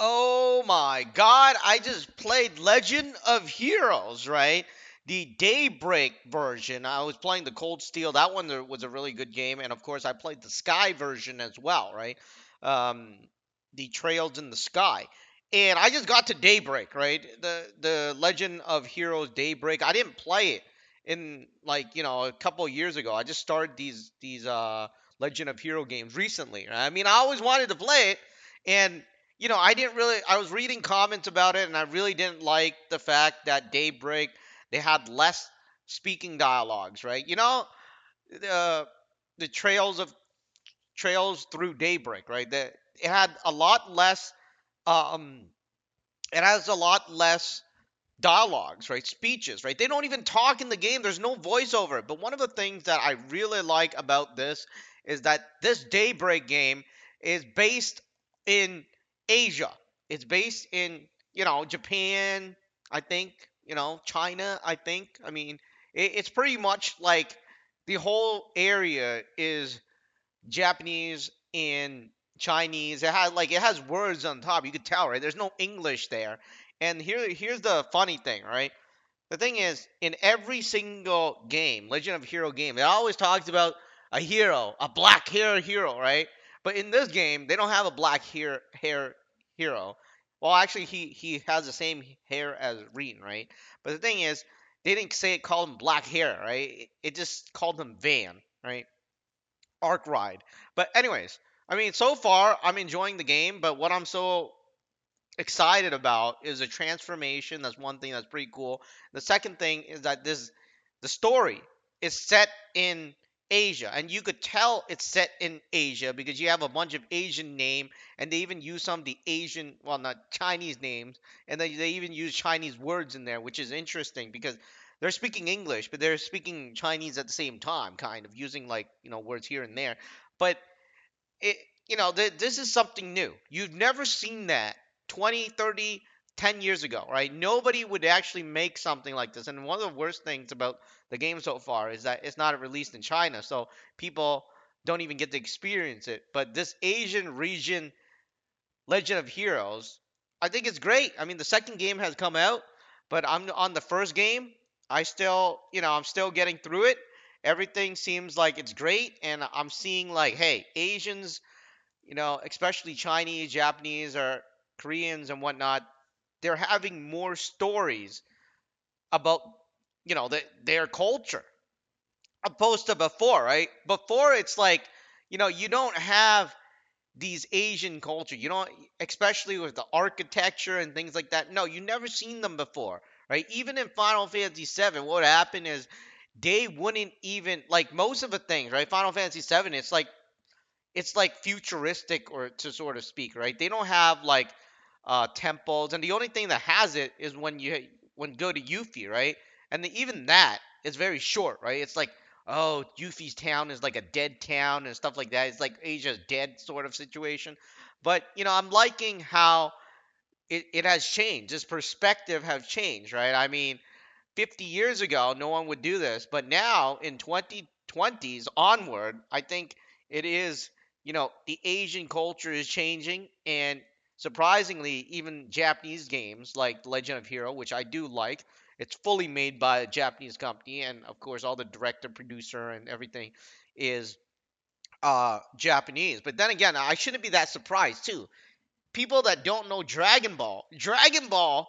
Oh my God! I just played Legend of Heroes, right? The Daybreak version. I was playing the Cold Steel. That one was a really good game, and of course, I played the Sky version as well, right? Um, the Trails in the Sky. And I just got to Daybreak, right? The Legend of Heroes Daybreak. I didn't play it in like a couple of years ago. I just started these Legend of Hero games recently. Right? I mean, I always wanted to play it, and I didn't really. I was reading comments about it, and I really didn't like the fact that Daybreak they had less speaking dialogues, right? The the trails through Daybreak, right? That it had a lot less. Um, it has a lot less dialogues, right? Speeches, right? They don't even talk in the game. There's no voiceover. But one of the things that I really like about this is that this Daybreak game is based in Asia. It's based in, Japan, I think, China, I think. I mean, it's pretty much like the whole area is Japanese and Chinese. It has words on top. You could tell, right? There's no English there. And here's the funny thing, right? The thing is, in every single game, Legend of Hero game, it always talks about a hero, a black hair hero, right? But in this game, they don't have a black hair hero. Well, actually, he has the same hair as Reen, right? But the thing is, they didn't say it called him black hair, right? It just called him Van, right? Arc ride. But anyways, I mean, so far I'm enjoying the game, but what I'm so excited about is a transformation. That's one thing that's pretty cool. The second thing is that the story is set in Asia, and you could tell it's set in Asia because you have a bunch of Asian name, and they even use some of the Asian, well, not Chinese names, and then they even use Chinese words in there, which is interesting because they're speaking English, but they're speaking Chinese at the same time, kind of using like words here and there. But it this is something new. You've never seen that 20, 30, 10 years ago, right? Nobody would actually make something like this. And one of the worst things about the game so far is that it's not released in China, so people don't even get to experience it. But this Asian region Legend of Heroes, I think it's great. I mean, the second game has come out, but I'm on the first game. I'm still getting through it. Everything seems like it's great, and I'm seeing like, hey, Asians, especially Chinese, Japanese, or Koreans and whatnot, they're having more stories about, their culture opposed to before, right? Before it's like, you don't have these Asian culture. You don't, especially with the architecture and things like that. No, you never seen them before, right? Even in Final Fantasy VII, what happened is they wouldn't even like most of the things, right? Final Fantasy VII, it's like futuristic or to sort of speak, right? They don't have like temples, and the only thing that has it is when you go to Yuffie, right? And even that is very short, right? It's like, oh, Yuffie's town is like a dead town and stuff like that. It's like Asia's dead sort of situation. But I'm liking how it has changed. This perspective has changed, right? I mean, 50 years ago, no one would do this, but now in 2020s onward, I think it is, the Asian culture is changing, and surprisingly, even Japanese games like Legend of Hero, which I do like, it's fully made by a Japanese company, and of course, all the director, producer, and everything is Japanese. But then again, I shouldn't be that surprised too. People that don't know Dragon Ball,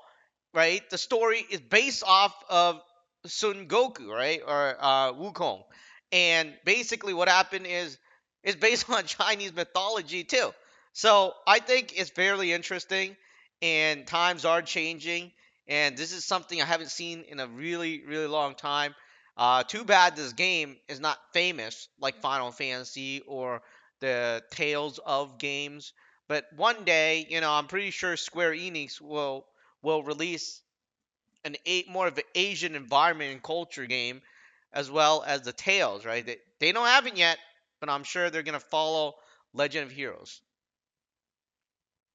right? The story is based off of Sun Goku, right, or Wukong, and basically what happened is it's based on Chinese mythology too. So I think it's fairly interesting, and times are changing, and this is something I haven't seen in a really, really long time. Too bad this game is not famous like Final Fantasy or the Tales of games. But one day, I'm pretty sure Square Enix will release more of an Asian environment and culture game, as well as the Tales, right? They don't have it yet, but I'm sure they're gonna follow Legend of Heroes.